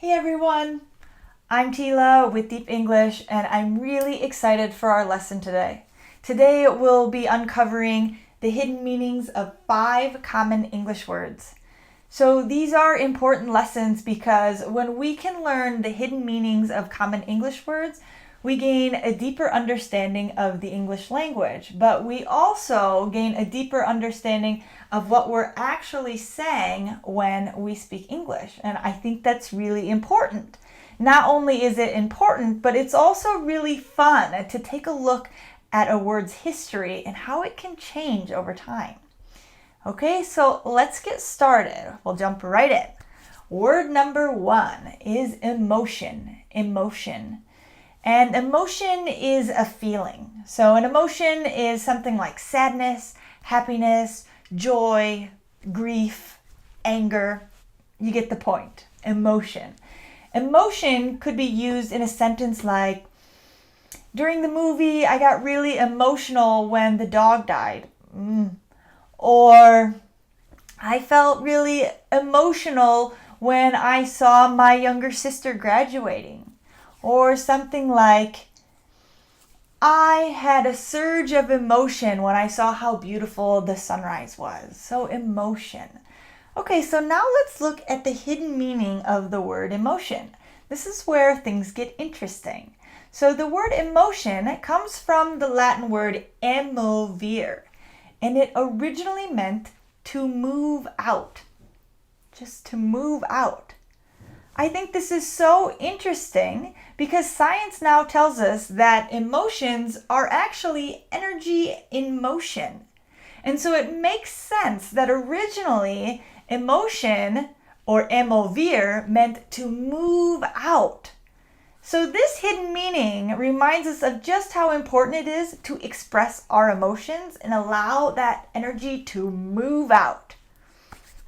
Hey everyone, I'm Tila with Deep English and I'm really excited for our lesson today. Today we'll be uncovering the hidden meanings of 5 common English words. So these are important lessons because when we can learn the hidden meanings of common English words, we gain a deeper understanding of the English language, but we also gain a deeper understanding of what we're actually saying when we speak English. And I think that's really important. Not only is it important, but it's also really fun to take a look at a word's history and how it can change over time. Okay, so let's get started. We'll jump right in. Word number 1 is emotion. Emotion. And emotion is a feeling. So an emotion is something like sadness, happiness, joy, grief, anger. You get the point. Emotion. Emotion could be used in a sentence like, during the movie, I got really emotional when the dog died. Or, I felt really emotional when I saw my younger sister graduating. Or something like, I had a surge of emotion when I saw how beautiful the sunrise was. So emotion. Okay, so now let's look at the hidden meaning of the word emotion. This is where things get interesting. So the word emotion comes from the Latin word emovere, and it originally meant to move out. Just to move out. I think this is so interesting because science now tells us that emotions are actually energy in motion. And so it makes sense that originally emotion or emovere meant to move out. So this hidden meaning reminds us of just how important it is to express our emotions and allow that energy to move out.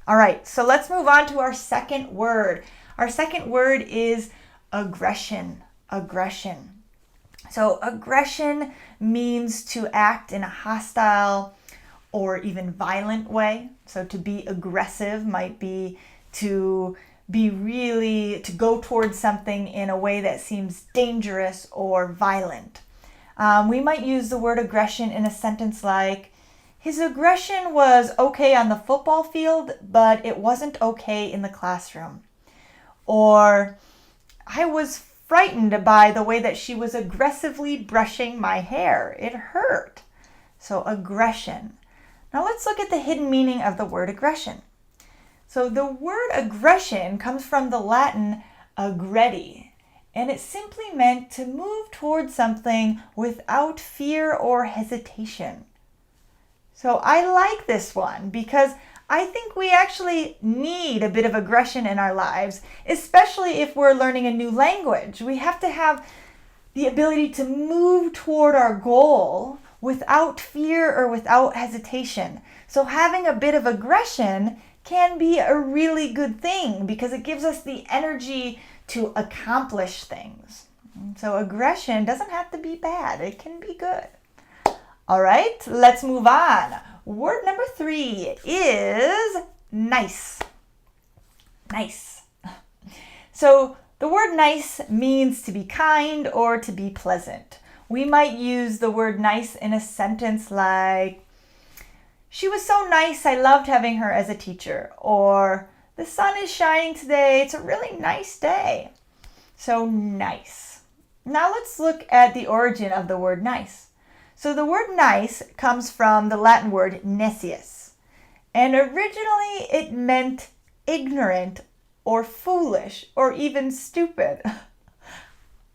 All right, so let's move on to our second word. Our second word is aggression. Aggression. So aggression means to act in a hostile or even violent way. So to be aggressive might be to go towards something in a way that seems dangerous or violent. We might use the word aggression in a sentence like, his aggression was okay on the football field, but it wasn't okay in the classroom. Or, I was frightened by the way that she was aggressively brushing my hair. It hurt. So aggression. Now let's look at the hidden meaning of the word aggression. So the word aggression comes from the Latin aggredi, and it simply meant to move towards something without fear or hesitation. So I like this one because I think we actually need a bit of aggression in our lives, especially if we're learning a new language. We have to have the ability to move toward our goal without fear or without hesitation. So having a bit of aggression can be a really good thing because it gives us the energy to accomplish things. So aggression doesn't have to be bad. It can be good. All right, let's move on. Word number 3 is nice. Nice. So the word nice means to be kind or to be pleasant. We might use the word nice in a sentence like, she was so nice, I loved having her as a teacher. Or, the sun is shining today, it's a really nice day. So nice. Now let's look at the origin of the word nice. So the word nice comes from the Latin word necius, and originally it meant ignorant or foolish or even stupid.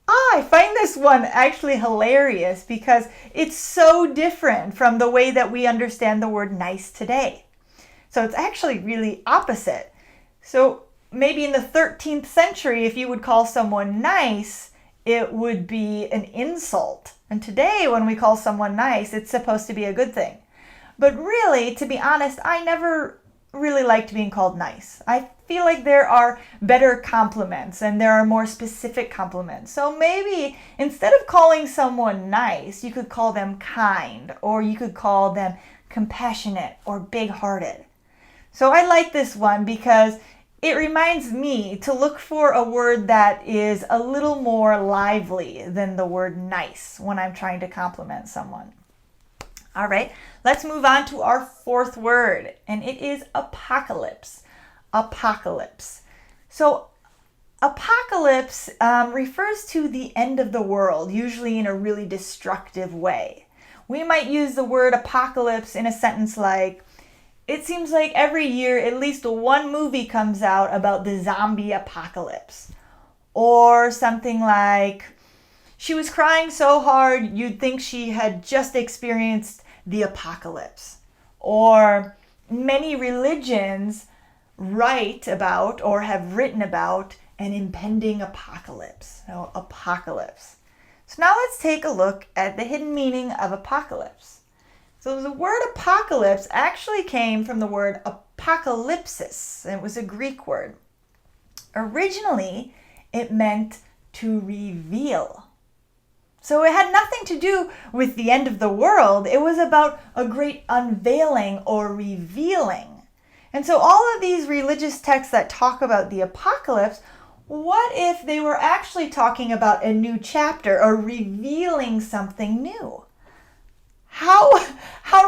I find this one actually hilarious because it's so different from the way that we understand the word nice today. So it's actually really opposite. So maybe in the 13th century, if you would call someone nice, it would be an insult. And today, when we call someone nice, it's supposed to be a good thing. But really, to be honest, I never really liked being called nice. I feel like there are better compliments and there are more specific compliments. So maybe instead of calling someone nice, you could call them kind, or you could call them compassionate or big-hearted. So I like this one because it reminds me to look for a word that is a little more lively than the word nice when I'm trying to compliment someone. All right, let's move on to our fourth word, and it is apocalypse. Apocalypse. So apocalypse refers to the end of the world, usually in a really destructive way. We might use the word apocalypse in a sentence like, it seems like every year at least one movie comes out about the zombie apocalypse. Or something like, she was crying so hard you'd think she had just experienced the apocalypse. Or many religions write about or have written about an impending apocalypse. So, apocalypse. So now let's take a look at the hidden meaning of apocalypse. So the word apocalypse actually came from the word apocalypsis, and it was a Greek word. Originally, it meant to reveal. So it had nothing to do with the end of the world. It was about a great unveiling or revealing. And so all of these religious texts that talk about the apocalypse, what if they were actually talking about a new chapter or revealing something new? How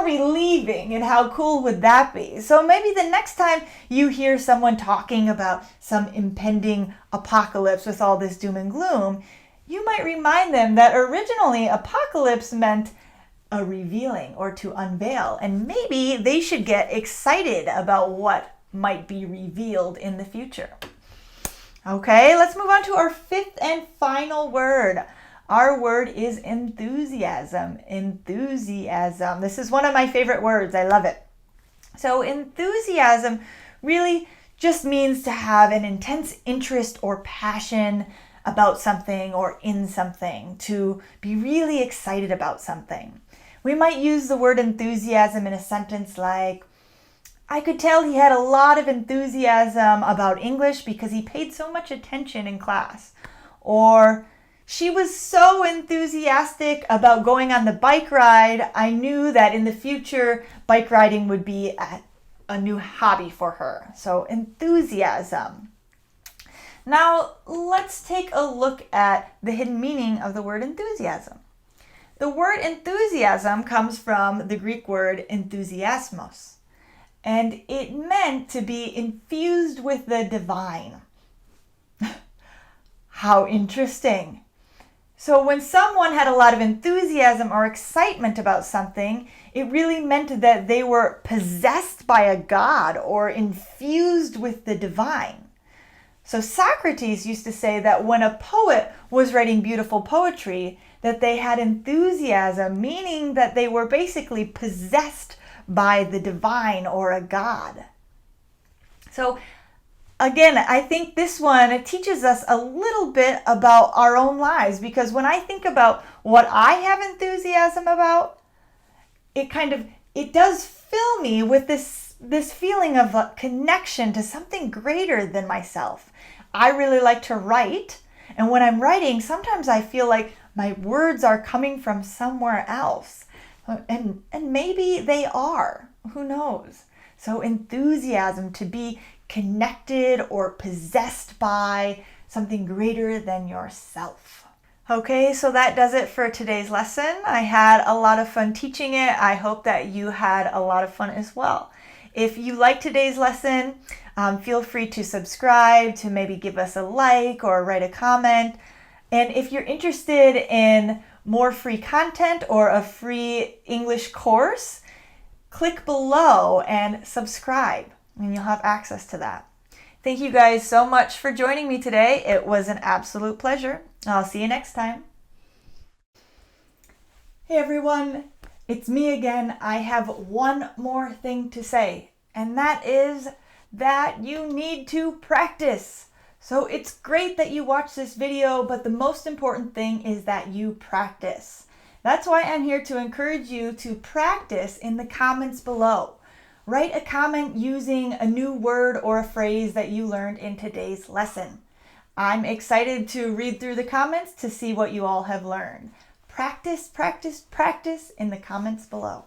relieving and how cool would that be? So maybe the next time you hear someone talking about some impending apocalypse with all this doom and gloom, you might remind them that originally apocalypse meant a revealing or to unveil, and maybe they should get excited about what might be revealed in the future. Okay, let's move on to our fifth and final word. Our word is enthusiasm. Enthusiasm. This is one of my favorite words. I love it. So enthusiasm really just means to have an intense interest or passion about something or in something, to be really excited about something. We might use the word enthusiasm in a sentence like, I could tell he had a lot of enthusiasm about English because he paid so much attention in class. Or, she was so enthusiastic about going on the bike ride, I knew that in the future, bike riding would be a new hobby for her. So, enthusiasm. Now, let's take a look at the hidden meaning of the word enthusiasm. The word enthusiasm comes from the Greek word enthusiasmos, and it meant to be infused with the divine. How interesting. So when someone had a lot of enthusiasm or excitement about something, it really meant that they were possessed by a god or infused with the divine. So Socrates used to say that when a poet was writing beautiful poetry, that they had enthusiasm, meaning that they were basically possessed by the divine or a god. So again, I think this one teaches us a little bit about our own lives, because when I think about what I have enthusiasm about, it does fill me with this feeling of a connection to something greater than myself. I really like to write, and when I'm writing, sometimes I feel like my words are coming from somewhere else. And maybe they are. Who knows? So enthusiasm, to be connected or possessed by something greater than yourself. Okay, so that does it for today's lesson. I had a lot of fun teaching it. I hope that you had a lot of fun as well. If you like today's lesson, feel free to subscribe, to maybe give us a like or write a comment. And if you're interested in more free content or a free English course, click below and subscribe, and you'll have access to that. Thank you guys so much for joining me today. It was an absolute pleasure. I'll see you next time. Hey everyone, it's me again. I have one more thing to say, and that is that you need to practice. So it's great that you watch this video, but the most important thing is that you practice. That's why I'm here to encourage you to practice in the comments below. Write a comment using a new word or a phrase that you learned in today's lesson. I'm excited to read through the comments to see what you all have learned. Practice, practice, practice in the comments below.